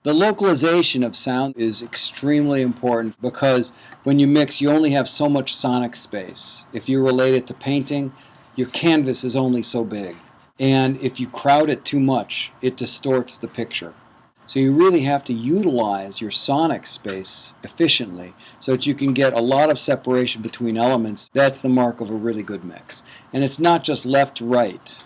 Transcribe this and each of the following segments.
The localization of sound is extremely important because when you mix, you only have so much sonic space. If you relate it to painting, your canvas is only so big. And if you crowd it too much, it distorts the picture. So you really have to utilize your sonic space efficiently so that you can get a lot of separation between elements. That's the mark of a really good mix. And it's not just left-right.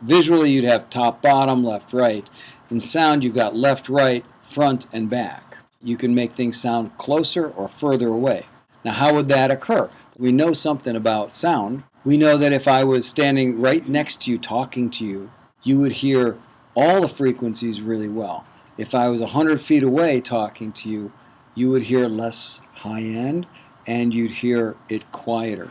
Visually, you'd have top, bottom, left, right. In sound, you've got left, right, front, and back. You can make things sound closer or further away. Now, how would that occur? We know something about sound. We know that if I was standing right next to you talking to you, you would hear all the frequencies really well. If I was 100 feet away talking to you, you would hear less high end and you'd hear it quieter.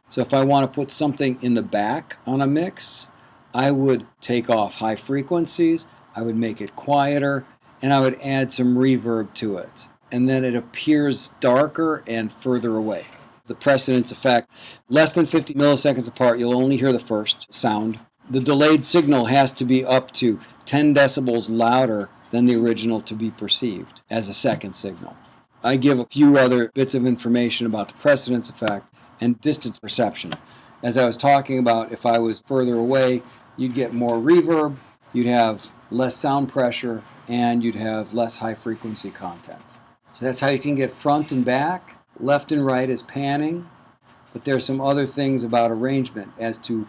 So if I want to put something in the back on a mix, I would take off high frequencies, I would make it quieter, and I would add some reverb to it. And then it appears darker and further away. The precedence effect, less than 50 milliseconds apart, you'll only hear the first sound. The delayed signal has to be up to 10 decibels louder than the original to be perceived as a second signal. I give a few other bits of information about the precedence effect and distance perception. As I was talking about, if I was further away, you'd get more reverb, you'd have less sound pressure, and you'd have less high frequency content. So that's how you can get front and back. Left and right is panning, but there's some other things about arrangement as to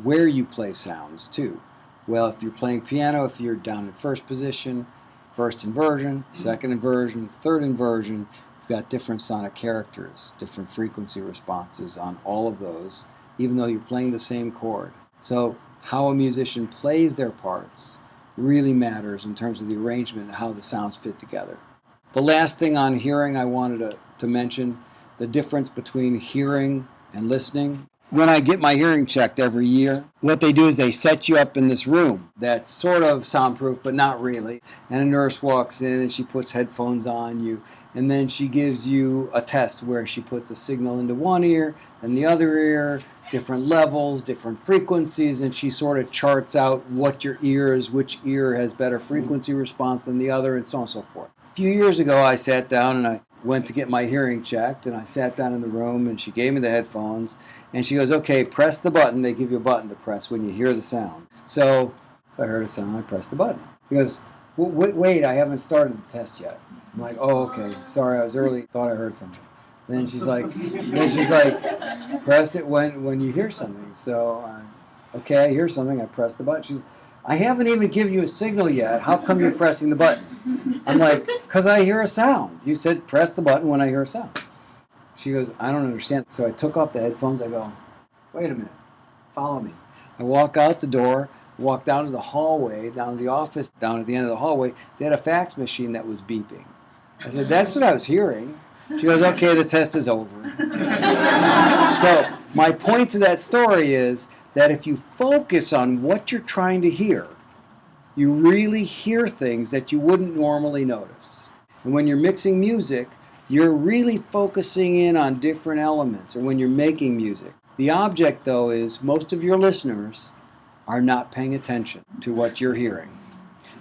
where you play sounds too. Well, if you're playing piano, if you're down in first position, first inversion, second inversion, third inversion, you've got different sonic characters, different frequency responses on all of those, even though you're playing the same chord. So how a musician plays their parts really matters in terms of the arrangement and how the sounds fit together. The last thing on hearing I wanted to mention, the difference between hearing and listening. When I get my hearing checked every year, what they do is they set you up in this room that's sort of soundproof, but not really. And a nurse walks in and she puts headphones on you. And then she gives you a test where she puts a signal into one ear, then the other ear, different levels, different frequencies, and she sort of charts out what your ear is, which ear has better frequency response than the other, and so on and so forth. A few years ago, I sat down and I went to get my hearing checked, and I sat down in the room, and she gave me the headphones, and she goes, okay, press the button. They give you a button to press when you hear the sound. So I heard a sound, I pressed the button. She goes, wait, I haven't started the test yet. I'm like, oh, okay, sorry, I was early, thought I heard something. Then she's like, press it when you hear something. So, okay, I hear something, I press the button. She's, I haven't even given you a signal yet. How come you're pressing the button? I'm like, because I hear a sound. You said press the button when I hear a sound. She goes, I don't understand. So I took off the headphones. I go, wait a minute, follow me. I walk out the door, walk down to the hallway, down to the office, down at the end of the hallway. They had a fax machine that was beeping. I said, that's what I was hearing. She goes, okay, the test is over. So my point to that story is that if you focus on what you're trying to hear, you really hear things that you wouldn't normally notice. And when you're mixing music, you're really focusing in on different elements, or when you're making music. The object, though, is most of your listeners are not paying attention to what you're hearing.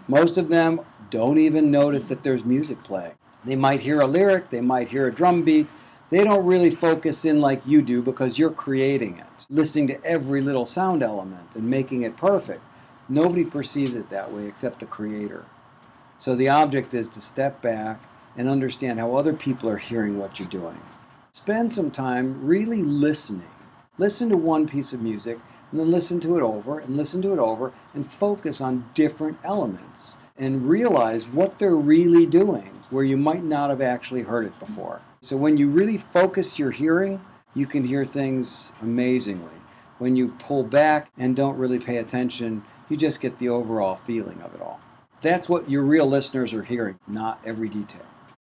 Most of them don't even notice that there's music playing. They might hear a lyric, they might hear a drum beat. They don't really focus in like you do because you're creating it, listening to every little sound element and making it perfect. Nobody perceives it that way except the creator. So the object is to step back and understand how other people are hearing what you're doing. Spend some time really listening. Listen to one piece of music and then listen to it over and listen to it over and focus on different elements and realize what they're really doing where you might not have actually heard it before. So when you really focus your hearing, you can hear things amazingly. When you pull back and don't really pay attention, you just get the overall feeling of it all. That's what your real listeners are hearing, not every detail.